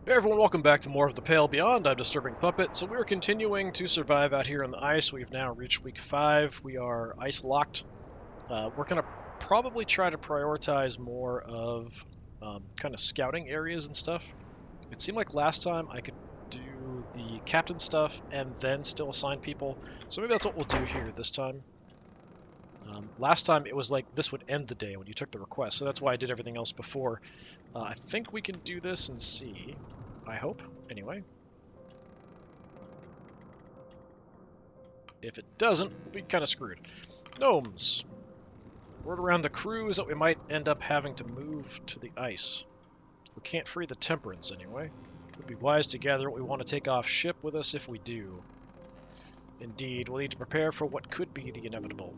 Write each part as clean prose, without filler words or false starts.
Hey everyone, welcome back to more of The Pale Beyond. I'm DisturbingPuppet. So we're continuing to survive out here on the ice. We've now reached week 5. We are ice locked. We're going to probably try to prioritize more of kind of scouting areas and stuff. It seemed like last time I could do the captain stuff and then still assign people. So maybe that's what we'll do here this time. Last time it was like this would end the day when you took the request, so that's why I did everything else before. I think we can do this and see. I hope, anyway. If it doesn't, we'll be kind of screwed. Gnomes. Word around the crew is that we might end up having to move to the ice. We can't free the Temperance anyway. It would be wise to gather what we want to take off ship with us if we do. Indeed, we'll need to prepare for what could be the inevitable.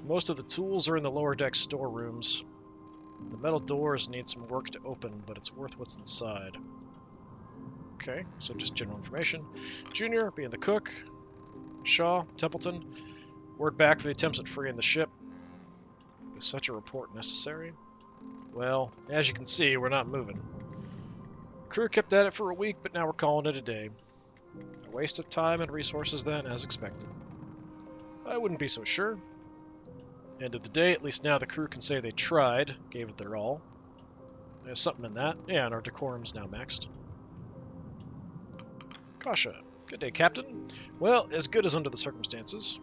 Most of the tools are in the lower deck storerooms. The metal doors need some work to open, but it's worth what's inside. Okay, so just general information. Junior, being the cook. Shaw, Templeton. Word back for the attempts at freeing the ship. Is such a report necessary? Well, as you can see, we're not moving. Crew kept at it for a week, but now we're calling it a day. A waste of time and resources then, as expected. I wouldn't be so sure. End of the day, at least now the crew can say they tried, gave it their all. There's something in that. Yeah, and our decorum's now maxed. Kasha. Good day, Captain. Well, as good as under the circumstances.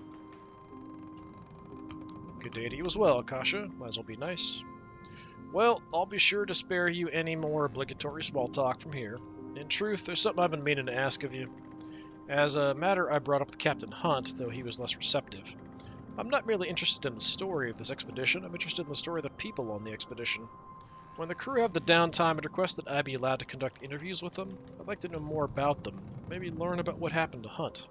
Good day to you as well, Kasha. Might as well be nice. Well, I'll be sure to spare you any more obligatory small talk from here. In truth, there's something I've been meaning to ask of you. As a matter I brought up with Captain Hunt, though he was less receptive. I'm not merely interested in the story of this expedition, I'm interested in the story of the people on the expedition. When the crew have the downtime and request that I be allowed to conduct interviews with them, I'd like to know more about them, maybe learn about what happened to Hunt.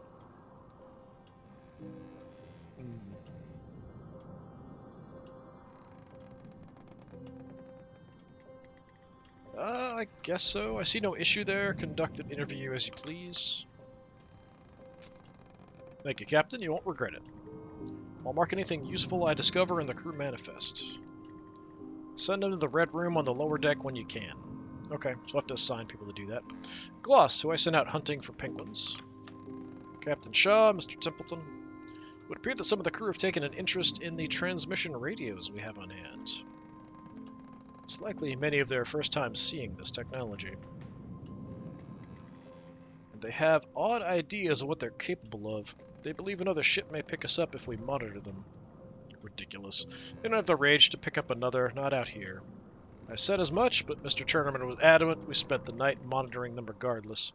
I guess so. I see no issue there. Conduct an interview as you please. Thank you, Captain. You won't regret it. I'll mark anything useful I discover in the crew manifest. Send them to the red room on the lower deck when you can. Okay, so we'll have to assign people to do that. Gloss, who I sent out hunting for penguins. Captain Shaw, Mr. Templeton. It would appear that some of the crew have taken an interest in the transmission radios we have on hand. It's likely many of their first time seeing this technology. And they have odd ideas of what they're capable of. They believe another ship may pick us up if we monitor them. Ridiculous. They don't have the rage to pick up another, not out here. I said as much, but Mr. Tournament was adamant we spent the night monitoring them regardless.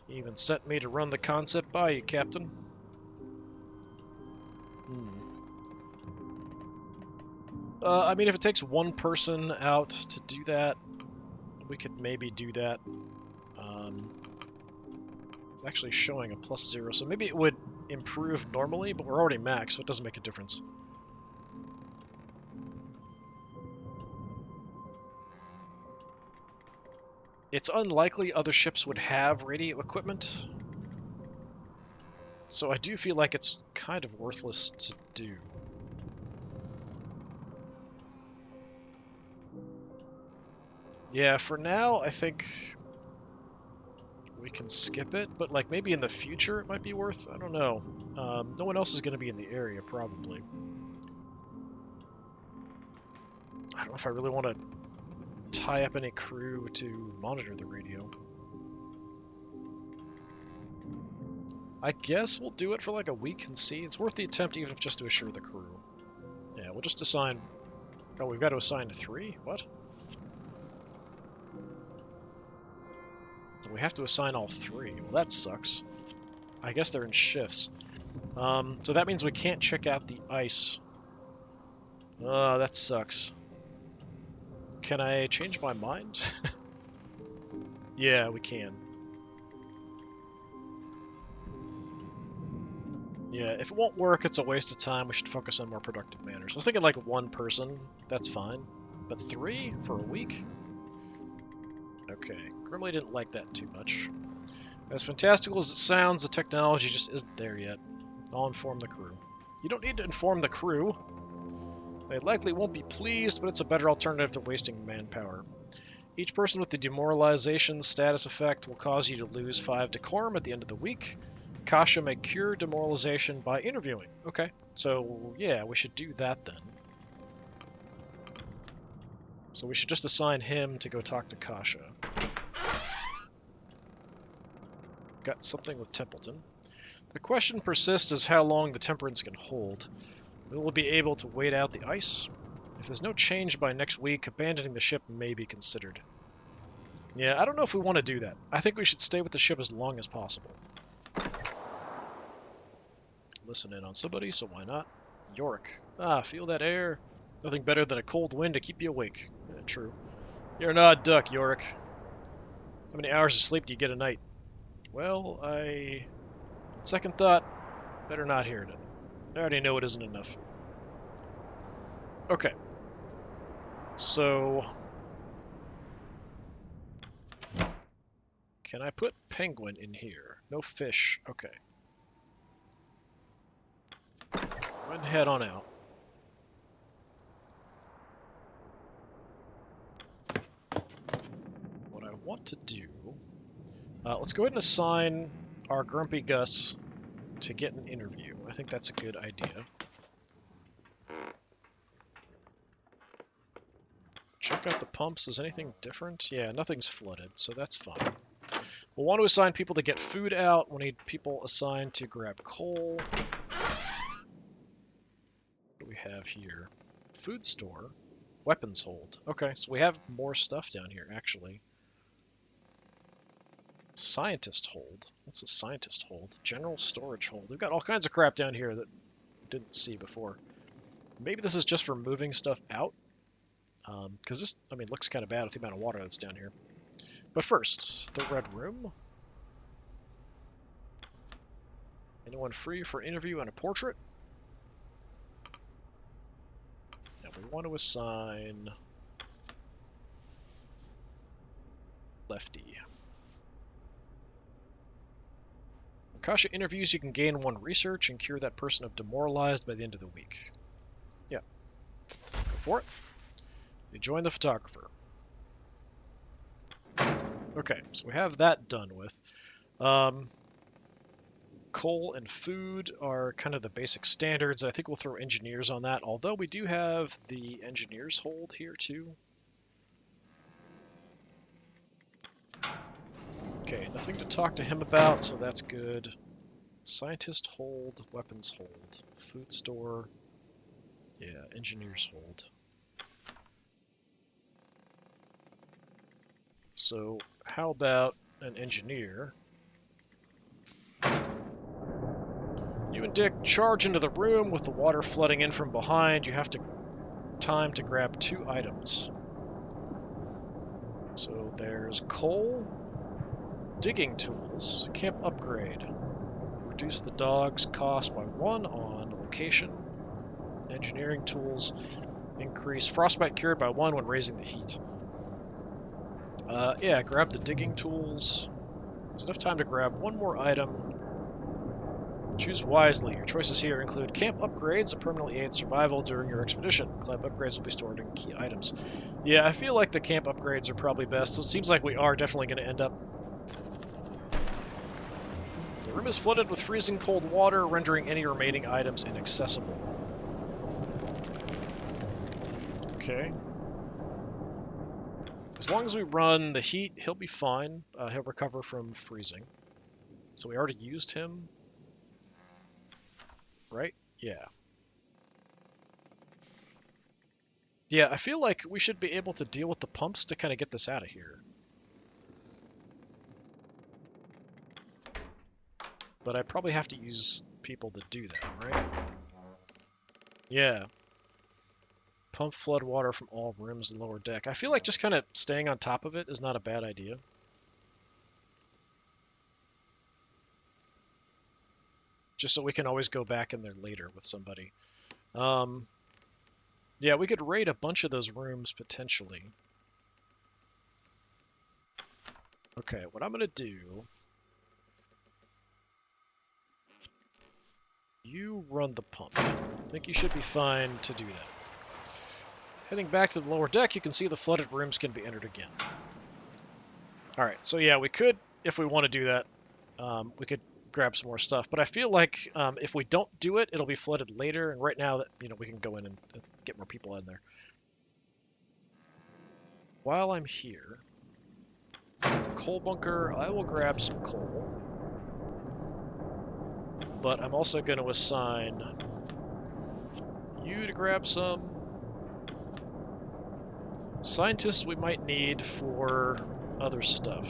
He even sent me to run the concept by you, Captain. I mean, if it takes one person out to do that, we could maybe do that. It's actually showing a +0, so maybe it would improve normally, but we're already max, so it doesn't make a difference. It's unlikely other ships would have radio equipment, so I do feel like it's kind of worthless to do. Yeah, for now, I think we can skip it, but like maybe in the future it might be worth, I don't know. No one else is going to be in the area, probably. I don't know if I really want to tie up any crew to monitor the radio. I guess we'll do it for like a week and see. It's worth the attempt even if just to assure the crew. Yeah, we'll just assign... Oh, we've got to assign 3? What? We have to assign all 3. Well, that sucks. I guess they're in shifts. So that means we can't check out the ice. That sucks. Can I change my mind? Yeah, we can. Yeah, if it won't work, it's a waste of time. We should focus on more productive manners. I was thinking like 1 person. That's fine. But 3 for a week? Okay, Grimley didn't like that too much. As fantastical as it sounds, the technology just isn't there yet. I'll inform the crew. You don't need to inform the crew. They likely won't be pleased, but it's a better alternative to wasting manpower. Each person with the demoralization status effect will cause you to lose 5 decorum at the end of the week. Kasha may cure demoralization by interviewing. Okay, so yeah, we should do that then. So we should just assign him to go talk to Kasha. Got something with Templeton. The question persists as how long the temperance can hold. We will be able to wait out the ice. If there's no change by next week, abandoning the ship may be considered. Yeah, I don't know if we want to do that. I think we should stay with the ship as long as possible. Listen in on somebody, so why not? Yorick. Ah, feel that air. Nothing better than a cold wind to keep you awake. Yeah, true. You're an odd duck, Yorick. How many hours of sleep do you get a night? Well, second thought, better not hearing it. I already know it isn't enough. Okay. So... can I put penguin in here? No fish. Okay. Go ahead and head on out. What I want to do... let's go ahead and assign our Grumpy Gus to get an interview. I think that's a good idea. Check out the pumps. Is anything different? Yeah, nothing's flooded, so that's fine. We'll want to assign people to get food out. We'll need people assigned to grab coal. What do we have here? Food store. Weapons hold. Okay, so we have more stuff down here, actually. Scientist hold. What's a scientist hold? General storage hold. We've got all kinds of crap down here that we didn't see before. Maybe this is just for moving stuff out. Because this, I mean, looks kind of bad with the amount of water that's down here. But first, the Red Room. Anyone free for interview and a portrait? And we want to assign Lefty. When Kasha interviews, you can gain 1 research and cure that person of demoralized by the end of the week. Yeah. Go for it. You join the photographer. Okay, so we have that done with. Coal and food are kind of the basic standards. I think we'll throw engineers on that, although we do have the engineers hold here too. Okay, nothing to talk to him about, so that's good. Scientist hold, weapons hold, food store, yeah, engineers hold. So how about an engineer? You and Dick charge into the room with the water flooding in from behind. You have time to grab 2 items. So there's coal, digging tools, camp upgrade. Reduce the dog's cost by 1 on location. Engineering tools increase frostbite cured by 1 when raising the heat. Yeah, grab the digging tools. There's enough time to grab 1 more item. Choose wisely. Your choices here include camp upgrades that permanently aid survival during your expedition. Camp upgrades will be stored in key items. Yeah, I feel like the camp upgrades are probably best, so it seems like we are definitely going to end up... The room is flooded with freezing cold water, rendering any remaining items inaccessible. Okay. As long as we run the heat, he'll be fine. He'll recover from freezing. So we already used him. Right? Yeah. Yeah, I feel like we should be able to deal with the pumps to kind of get this out of here. But I probably have to use people to do that, right? Yeah. Pump flood water from all rooms in the lower deck. I feel like just kind of staying on top of it is not a bad idea. Just so we can always go back in there later with somebody. Yeah, we could raid a bunch of those rooms, potentially. Okay, what I'm going to do... You run the pump. I think you should be fine to do that. Heading back to the lower deck, you can see the flooded rooms can be entered again. All right, so yeah, we could, if we want to do that, we could grab some more stuff. But I feel like if we don't do it, it'll be flooded later. And right now, that we can go in and get more people in there. While I'm here, coal bunker, I will grab some coal. But I'm also going to assign you to grab some. Scientists we might need for other stuff.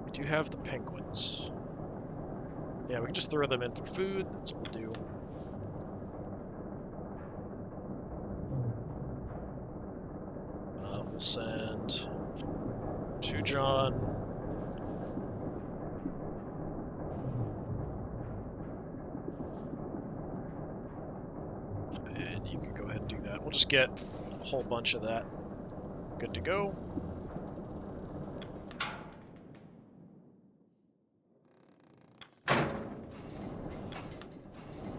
We do have the penguins. Yeah, we can just throw them in for food. That's what we'll do. We'll send to John. And you can go ahead and do that. We'll just get a whole bunch of that. Good to go.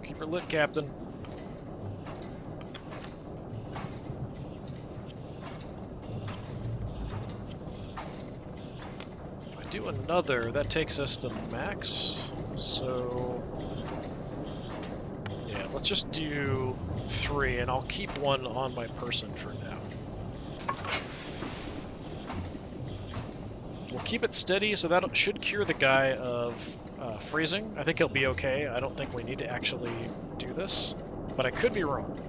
Keep her lit, Captain. If I do another, that takes us to max. So yeah, let's just do 3, and I'll keep 1 on my person for now. We'll keep it steady, so that should cure the guy of freezing. I think he'll be okay. I don't think we need to actually do this, but I could be wrong.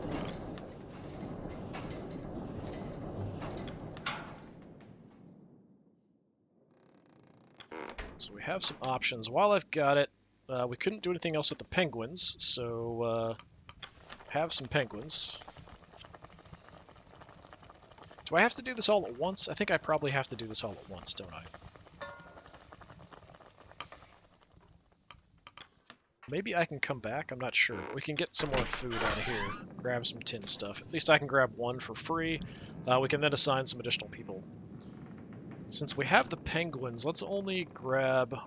So we have some options. While I've got it, we couldn't do anything else with the penguins, so have some penguins. Do I have to do this all at once? I think I probably have to do this all at once, don't I? Maybe I can come back, I'm not sure. We can get some more food out of here, grab some tin stuff. At least I can grab 1 for free. We can then assign some additional people. Since we have the penguins, let's only grab...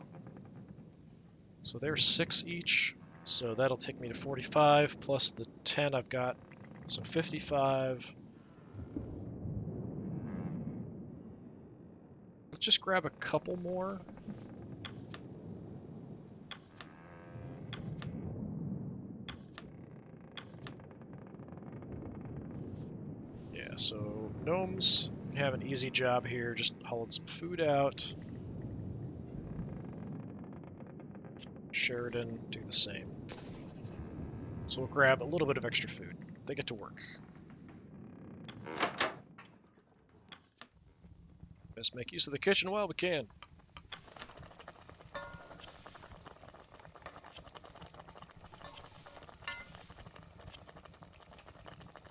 So they're 6 each, so that'll take me to 45, plus the 10 I've got, so 55. Let's just grab a couple more. Yeah, so gnomes have an easy job here, just hauling some food out. Sheridan, do the same. So we'll grab a little bit of extra food. They get to work. Best make use of the kitchen while we can.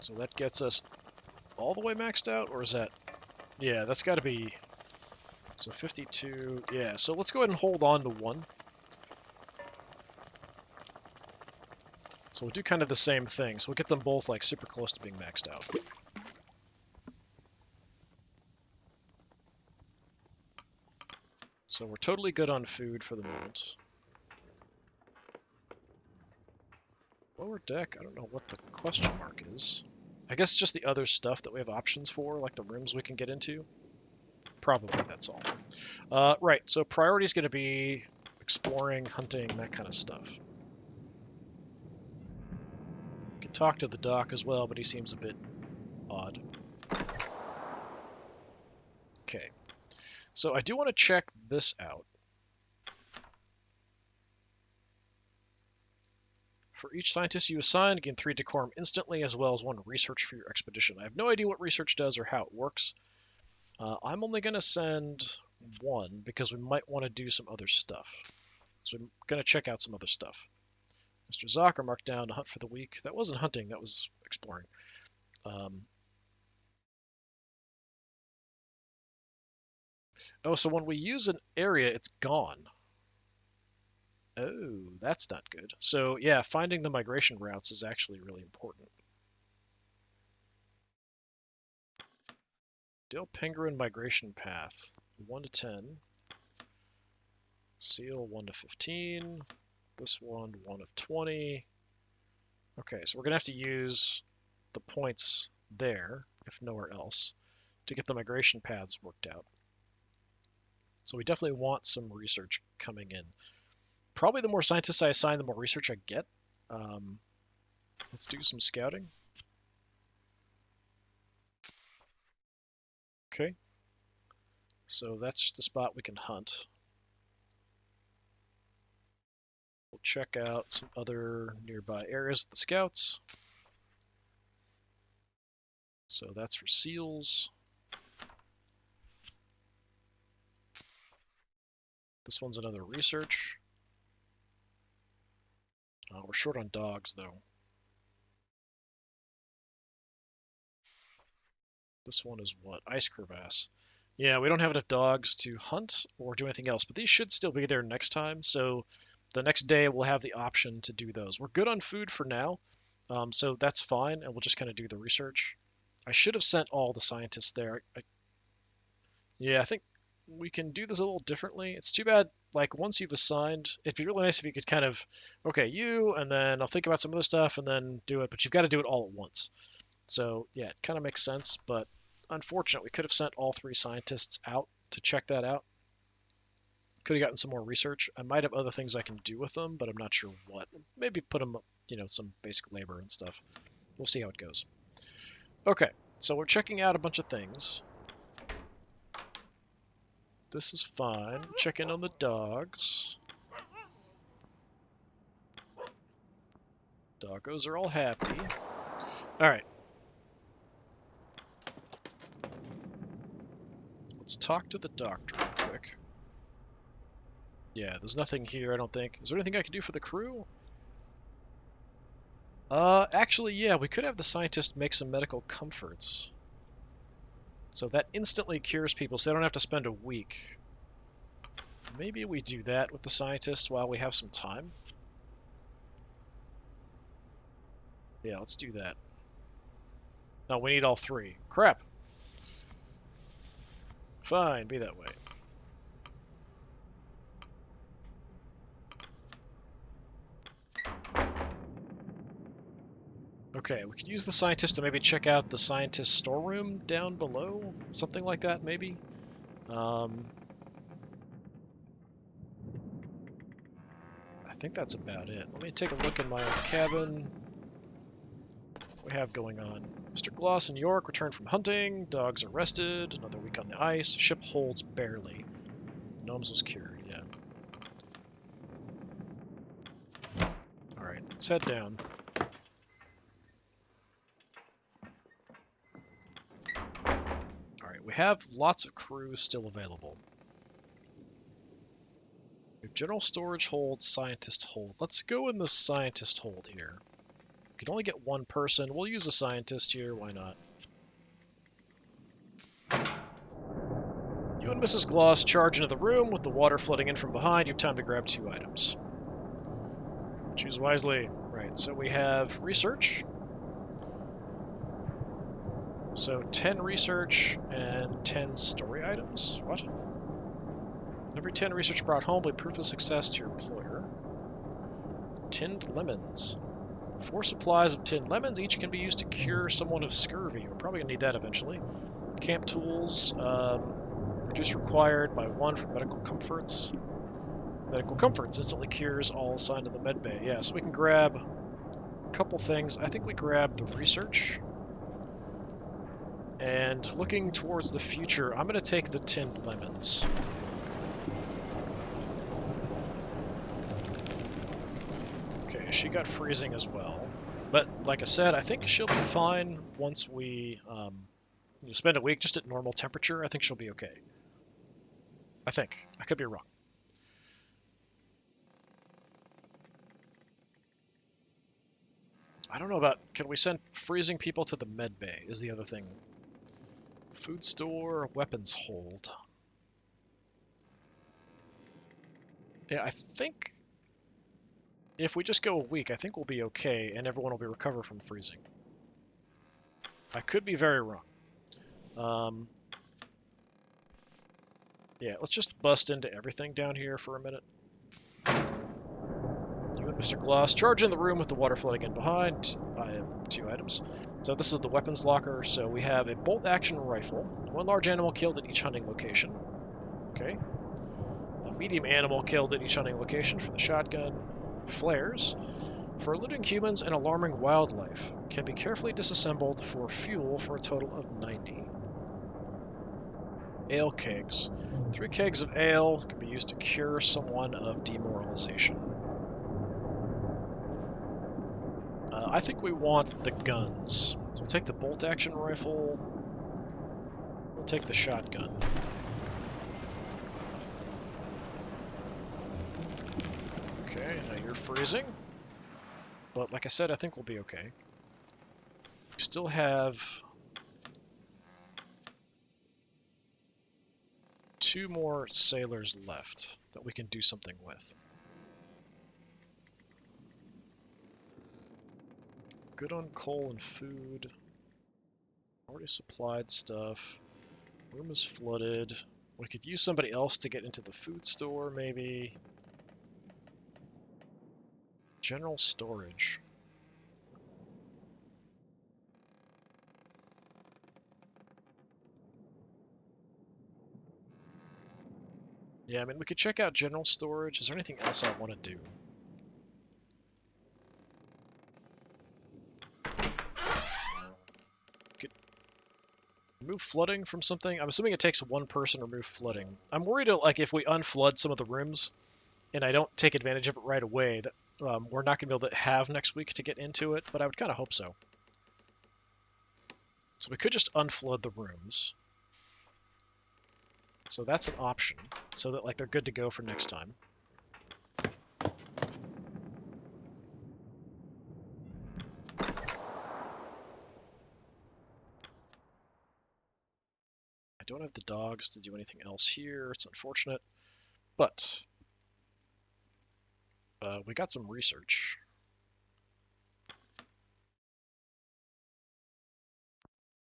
So that gets us all the way maxed out, or is that... Yeah, that's got to be... So 52... Yeah, so let's go ahead and hold on to 1. So we'll do kind of the same thing. So we'll get them both like super close to being maxed out. So we're totally good on food for the moment. Lower deck, I don't know what the question mark is. I guess just the other stuff that we have options for, like the rooms we can get into. Probably that's all. Right, so priority is going to be exploring, hunting, that kind of stuff. We can talk to the doc as well, but he seems a bit odd. Okay, so I do want to check this out. For each scientist you assign, gain 3 decorum instantly, as well as 1 research for your expedition. I have no idea what research does or how it works. I'm only going to send 1 because we might want to do some other stuff. So I'm going to check out some other stuff. Mr. Zocker marked down to hunt for the week. That wasn't hunting, that was exploring. Oh, so when we use an area, it's gone. Oh, that's not good. So yeah, finding the migration routes is actually really important. Dale Penguin migration path, 1 to 10. Seal, 1 to 15. This one, 1 of 20. Okay, so we're going to have to use the points there, if nowhere else. to get the migration paths worked out. So we definitely want some research coming in. Probably the more scientists I assign, the more research I get. Let's do some scouting. Okay. So that's the spot we can hunt. We'll check out some other nearby areas with the scouts. So that's for seals. This one's another research. We're short on dogs, though. This one is what? Ice crevasse. Yeah, we don't have enough dogs to hunt or do anything else, but these should still be there next time. So the next day we'll have the option to do those. We're good on food for now, so that's fine, and we'll just kind of do the research. I should have sent all the scientists there. Yeah, I think we can do this a little differently. It's too bad, like, once you've assigned, it'd be really nice if you could kind of, okay, you, and then I'll think about some other stuff and then do it, but you've got to do it all at once. So, yeah, it kind of makes sense, but unfortunate. We could have sent all 3 scientists out to check that out. Could have gotten some more research. I might have other things I can do with them, but I'm not sure what. Maybe put them, some basic labor and stuff. We'll see how it goes. Okay, so we're checking out a bunch of things. This is fine. Check in on the dogs. Doggos are all happy. Alright. Let's talk to the doctor real quick. Yeah, there's nothing here, I don't think. Is there anything I can do for the crew? Actually, yeah, we could have the scientist make some medical comforts. So that instantly cures people, so they don't have to spend a week. Maybe we do that with the scientist while we have some time. Yeah, let's do that. No, we need all 3. Crap! Fine, be that way. Okay, we could use the scientist to maybe check out the scientist storeroom down below. Something like that, maybe. I think that's about it. Let me take a look in my own cabin. What we have going on? Mr. Gloss and York returned from hunting. Dogs are rested. Another week on the ice. Ship holds barely. Gnomes was cured, yeah. Alright, let's head down. Alright, we have lots of crew still available. We have general storage hold, scientist hold. Let's go in the scientist hold here. We can only get 1 person. We'll use a scientist here, why not? You and Mrs. Gloss charge into the room with the water flooding in from behind. You have time to grab 2 items. Choose wisely. Right, so we have research. So 10 research and 10 story items. What? Every 10 research brought home will be proof of success to your employer. Tinned lemons. 4 supplies of tinned lemons. Each can be used to cure someone of scurvy. We're probably going to need that eventually. Camp tools. Reduce required by 1 for medical comforts. Medical comforts instantly cures all assigned to the med bay. Yeah, so we can grab a couple things. I think we grab the research. And looking towards the future, I'm going to take the tinned lemons. Okay, she got freezing as well. But like I said, I think she'll be fine once we spend a week just at normal temperature. I think she'll be okay. I think. I could be wrong. I don't know about... Can we send freezing people to the med bay is the other thing. Food store, weapons hold. Yeah, I think if we just go a week, I think we'll be okay, and everyone will be recovered from freezing. I could be very wrong. Yeah, let's just bust into everything down here for a minute. You and Mr. Gloss charge in the room with the water flooding in behind. I have 2 items. So this is the weapons locker. So we have a bolt-action rifle, one large animal killed at each hunting location. Okay. A medium animal killed at each hunting location for the shotgun. Flares. For eluding humans and alarming wildlife. Can be carefully disassembled for fuel for a total of 90. Ale kegs. 3 kegs of ale can be used to cure someone of demoralization. I think we want the guns. So we'll take the bolt-action rifle. We'll take the shotgun. Okay, now you're freezing. But like I said, I think we'll be okay. We still have 2 more sailors left that we can do something with. Good on coal and food. Already supplied stuff. Room is flooded. We could use somebody else to get into the food store, maybe. General storage. Yeah, I mean, we could check out general storage. Is there anything else I want to do? Could remove flooding from something? I'm assuming it takes 1 person to remove flooding. I'm worried, like, if we unflood some of the rooms, and I don't take advantage of it right away, that we're not going to be able to have next week to get into it, but I would kind of hope so. So we could just unflood the rooms. So that's an option, so that like they're good to go for next time. I don't have the dogs to do anything else here. It's unfortunate, but we got some research.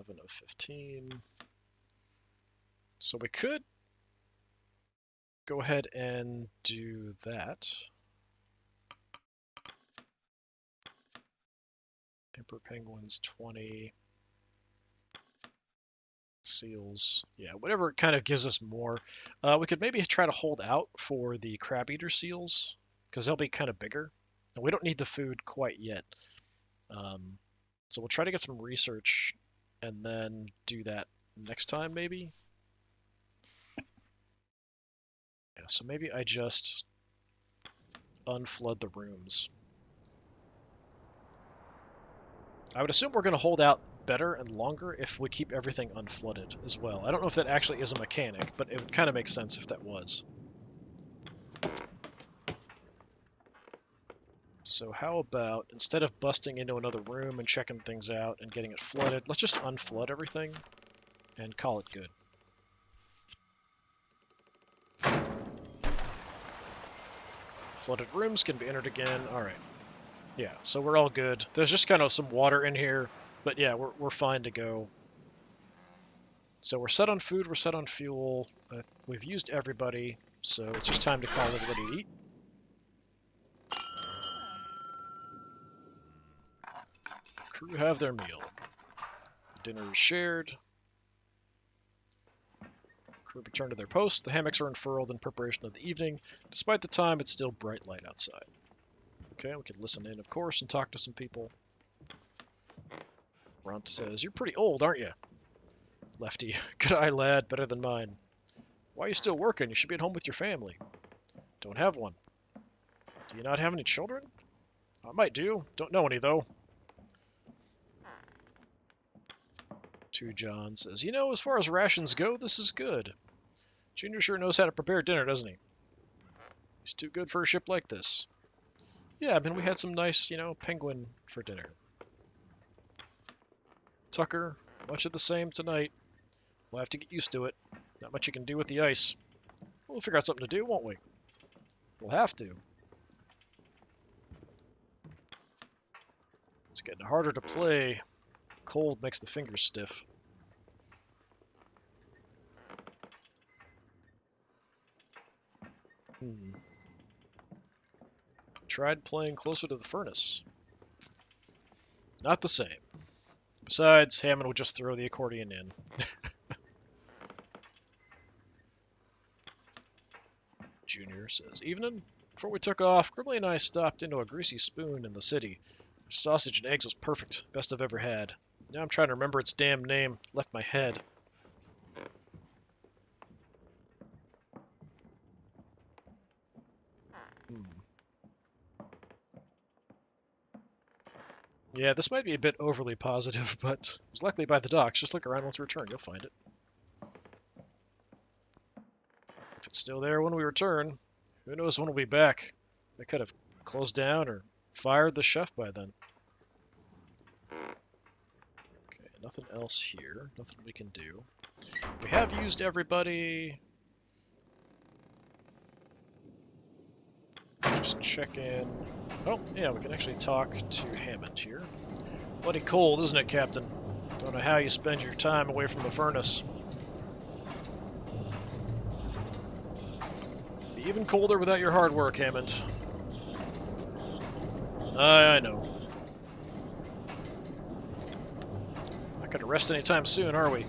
11 of 15. So we could go ahead and do that. Emperor penguins 20. Seals, yeah, whatever kind of gives us more. We could maybe try to hold out for the crab eater seals because they'll be kind of bigger, and we don't need the food quite yet. So we'll try to get some research and then do that next time, maybe. Yeah, so maybe I just unflood the rooms. I would assume we're going to hold out better and longer if we keep everything unflooded as well. I don't know if that actually is a mechanic, but it would kind of make sense if that was. So how about, instead of busting into another room and checking things out and getting it flooded, let's just unflood everything and call it good. Flooded rooms can be entered again. All right. Yeah, so we're all good. There's just kind of some water in here, but yeah, we're fine to go. So we're set on food, we're set on fuel. We've used everybody, so it's just time to call everybody to eat. Crew have their meal. Dinner is shared. Crew return to their posts. The hammocks are unfurled in preparation of the evening. Despite the time, it's still bright light outside. Okay, we can listen in, of course, and talk to some people. Runt says, "You're pretty old, aren't you?" Lefty, "Good eye, lad, better than mine." "Why are you still working? You should be at home with your family." "Don't have one." "Do you not have any children?" "I might do. Don't know any, though." Two John says, "You know, as far as rations go, this is good. Junior sure knows how to prepare dinner, doesn't he?" "He's too good for a ship like this." "Yeah, I mean, we had some nice, penguin for dinner." Tucker, much of the same tonight. We'll have to get used to it. Not much you can do with the ice. We'll figure out something to do, won't we? We'll have to. It's getting harder to play. Cold makes the fingers stiff. Tried playing closer to the furnace. Not the same. Besides, Hammond would just throw the accordion in. Junior says, "Evening." Before we took off, Grimley and I stopped into a Greasy Spoon in the city. Their sausage and eggs was perfect. Best I've ever had. Now I'm trying to remember its damn name. It left my head. Yeah, this might be a bit overly positive, but it was likely by the docks. Just look around once we return. You'll find it. If it's still there when we return, who knows when we'll be back. They could have closed down or fired the chef by then. Okay, nothing else here. Nothing we can do. We have used everybody. Just check in. Oh, yeah, we can actually talk to Hammond here. Bloody cold, isn't it, Captain? Don't know how you spend your time away from the furnace. Be even colder without your hard work, Hammond. I know. Not gonna rest anytime soon, are we?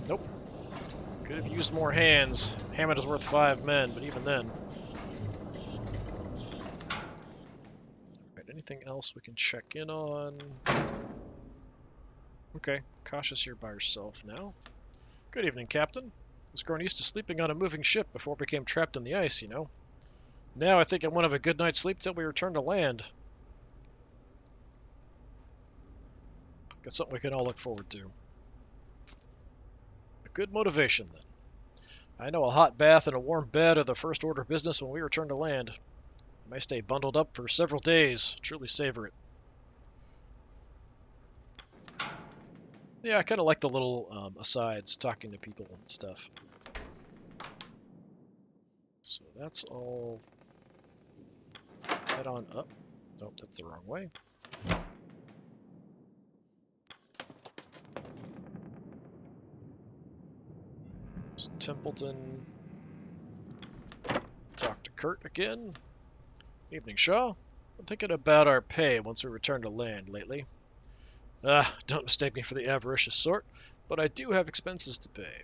Nope. Could have used more hands. Hammond is worth 5 men, but even then. Alright, anything else we can check in on? Okay, cautious you're by yourself now. Good evening, Captain. I was grown used to sleeping on a moving ship before it became trapped in the ice, you know. Now I think I won't have a good night's sleep till we return to land. Got something we can all look forward to. A good motivation, then. I know a hot bath and a warm bed are the first order of business when we return to land. I may stay bundled up for several days. Truly savor it. Yeah, I kind of like the little asides, talking to people and stuff. So that's all. Head on up. Nope, that's the wrong way. Templeton. Talk to Kurt again. Evening, Shaw. I'm thinking about our pay once we return to land lately. Don't mistake me for the avaricious sort, but I do have expenses to pay.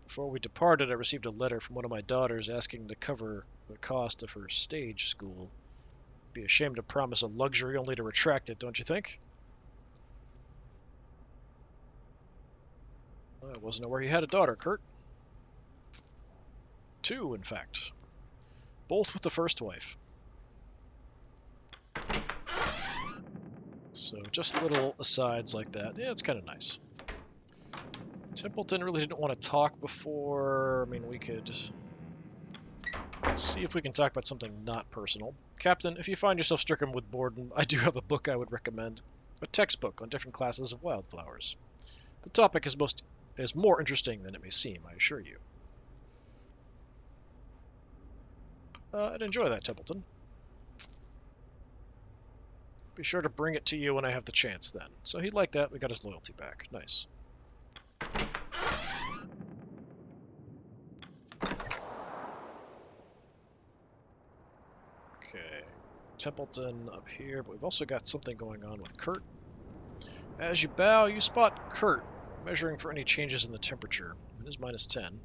Before we departed, I received a letter from one of my daughters asking to cover the cost of her stage school. Be ashamed to promise a luxury only to retract it, don't you think? I wasn't aware you had a daughter, Kurt. 2, in fact. Both with the first wife. So just little asides like that. Yeah, it's kind of nice. Templeton really didn't want to talk before. I mean, we could see if we can talk about something not personal. Captain, if you find yourself stricken with boredom, I do have a book I would recommend. A textbook on different classes of wildflowers. The topic is more interesting than it may seem, I assure you. I'd enjoy that, Templeton. Be sure to bring it to you when I have the chance, then. So he'd like that. We got his loyalty back. Nice. Okay. Templeton up here, but we've also got something going on with Kurt. As you bow, you spot Kurt, measuring for any changes in the temperature. It is -10.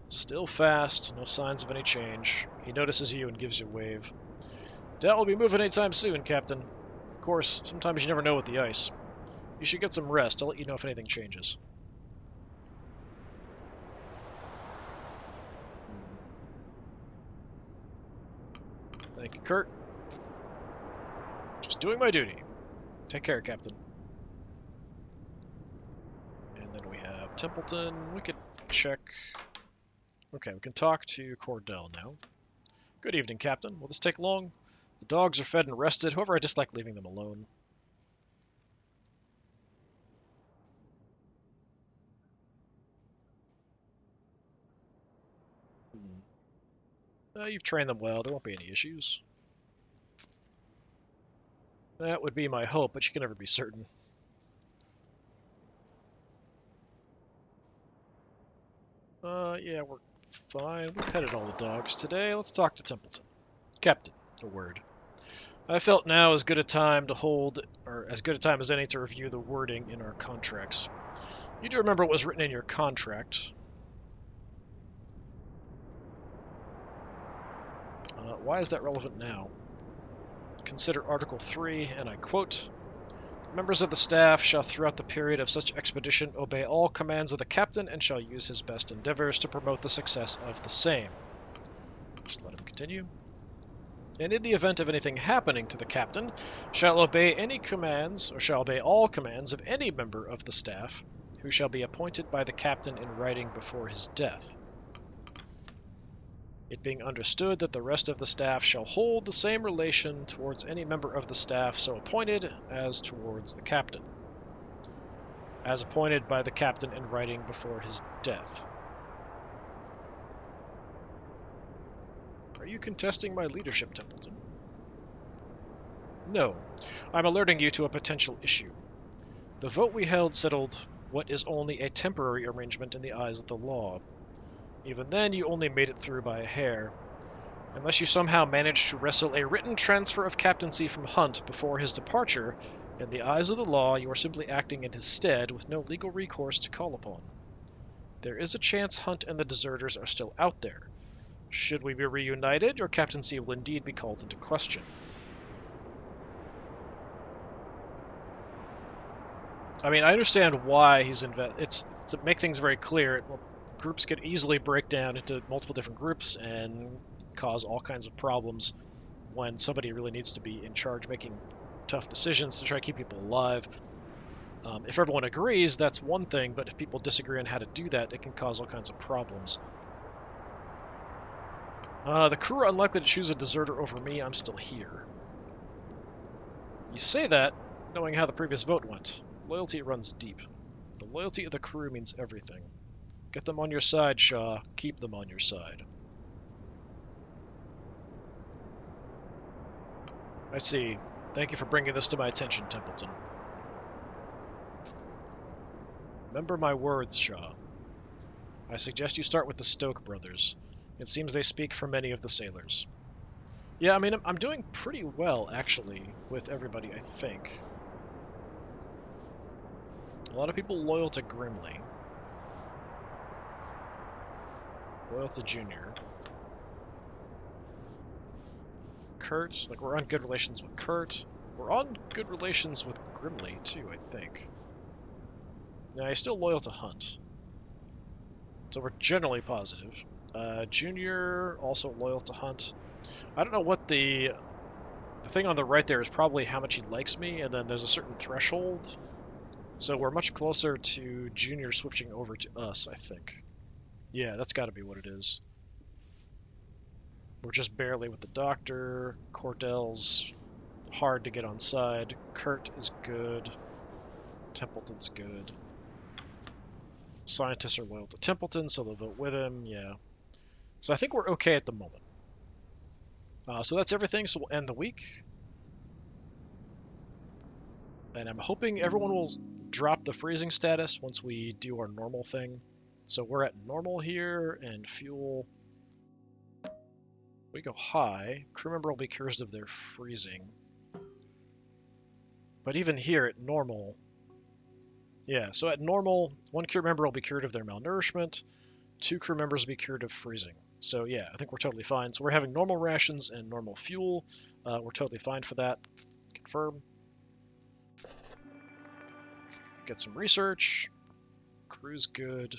Still fast, no signs of any change. He notices you and gives you a wave. Doubt we'll be moving anytime soon, Captain. Of course, sometimes you never know with the ice. You should get some rest. I'll let you know if anything changes. Thank you, Kurt. Just doing my duty. Take care, Captain. And then we have Templeton. We could check. Okay, we can talk to Cordell now. Good evening, Captain. Will this take long? The dogs are fed and rested. However, I dislike leaving them alone. You've trained them well. There won't be any issues. That would be my hope, but you can never be certain. Yeah, we're fine. We petted all the dogs today. Let's talk to Templeton. Captain, a word. I felt now as good a time to hold, or as good a time as any to review the wording in our contracts. You do remember what was written in your contract. Why is that relevant now? Consider Article 3, and I quote, "Members of the staff shall throughout the period of such expedition obey all commands of the captain and shall use his best endeavors to promote the success of the same." Just let him continue. "And in the event of anything happening to the captain, shall obey any commands, or shall obey all commands of any member of the staff, who shall be appointed by the captain in writing before his death. It being understood that the rest of the staff shall hold the same relation towards any member of the staff so appointed as towards the captain, as appointed by the captain in writing before his death." Are you contesting my leadership, Templeton? No. I'm alerting you to a potential issue. The vote we held settled what is only a temporary arrangement in the eyes of the law. Even then, you only made it through by a hair. Unless you somehow managed to wrestle a written transfer of captaincy from Hunt before his departure, in the eyes of the law, you are simply acting in his stead with no legal recourse to call upon. There is a chance Hunt and the deserters are still out there. Should we be reunited, your captaincy will indeed be called into question. I mean, I understand why he's it's to make things very clear. Groups could easily break down into multiple different groups and cause all kinds of problems when somebody really needs to be in charge, making tough decisions to try to keep people alive. If everyone agrees, that's one thing, but if people disagree on how to do that, it can cause all kinds of problems. The crew are unlikely to choose a deserter over me. I'm still here. You say that, knowing how the previous vote went. Loyalty runs deep. The loyalty of the crew means everything. Get them on your side, Shaw. Keep them on your side. I see. Thank you for bringing this to my attention, Templeton. Remember my words, Shaw. I suggest you start with the Stoke brothers. It seems they speak for many of the sailors. Yeah, I mean, I'm doing pretty well, actually, with everybody, I think. A lot of people loyal to Grimley. Loyal to Junior. Kurt, like, we're on good relations with Kurt. We're on good relations with Grimley, too, I think. Yeah, he's still loyal to Hunt. So we're generally positive. Junior, also loyal to Hunt. I don't know what the thing on the right there is probably how much he likes me, and then there's a certain threshold. So we're much closer to Junior switching over to us, I think. Yeah, that's got to be what it is. We're just barely with the Doctor. Cordell's hard to get on side. Kurt is good. Templeton's good. Scientists are loyal to Templeton, so they'll vote with him, yeah. So I think we're okay at the moment. So that's everything, so we'll end the week. And I'm hoping everyone will drop the freezing status once we do our normal thing. So we're at normal here, and fuel. We go high. Crew member will be cursed of their freezing. But even here at normal, yeah, so at normal, one crew member will be cured of their malnourishment, 2 crew members will be cured of freezing. So yeah, I think we're totally fine. So we're having normal rations and normal fuel. We're totally fine for that. Confirm. Get some research. Crew's good.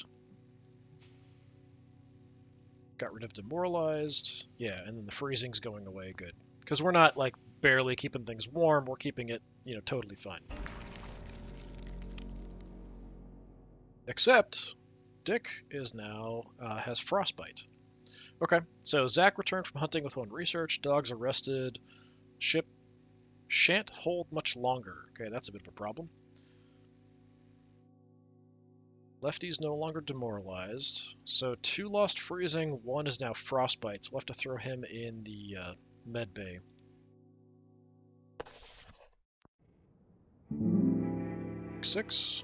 Got rid of demoralized. Yeah, and then the freezing's going away. Good. Because we're not, like, barely keeping things warm. We're keeping it, totally fine. Except Dick is now has frostbite. Okay, so Zach returned from hunting with 1 research. Dogs arrested. Ship shan't hold much longer. Okay, that's a bit of a problem. Lefty's no longer demoralized. So 2 lost freezing, 1 is now frostbite. So we'll have to throw him in the med bay. Six.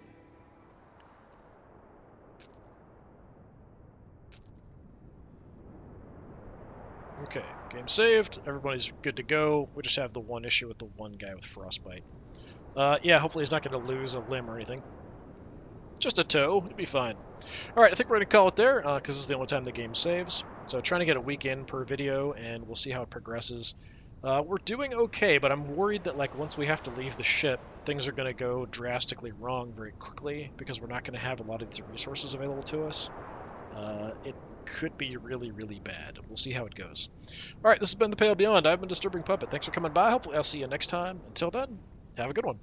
Okay, game saved. Everybody's good to go. We just have the one issue with the one guy with frostbite. Yeah, hopefully he's not going to lose a limb or anything. Just a toe. It'll be fine. All right, I think we're going to call it there because this is the only time the game saves. So trying to get a week in per video, and we'll see how it progresses. We're doing okay, but I'm worried that like once we have to leave the ship, things are going to go drastically wrong very quickly because we're not going to have a lot of these resources available to us. It could be really, really bad. We'll see how it goes. All right, this has been The Pale Beyond. I've been Disturbing Puppet. Thanks for coming by. Hopefully I'll see you next time. Until then, have a good one.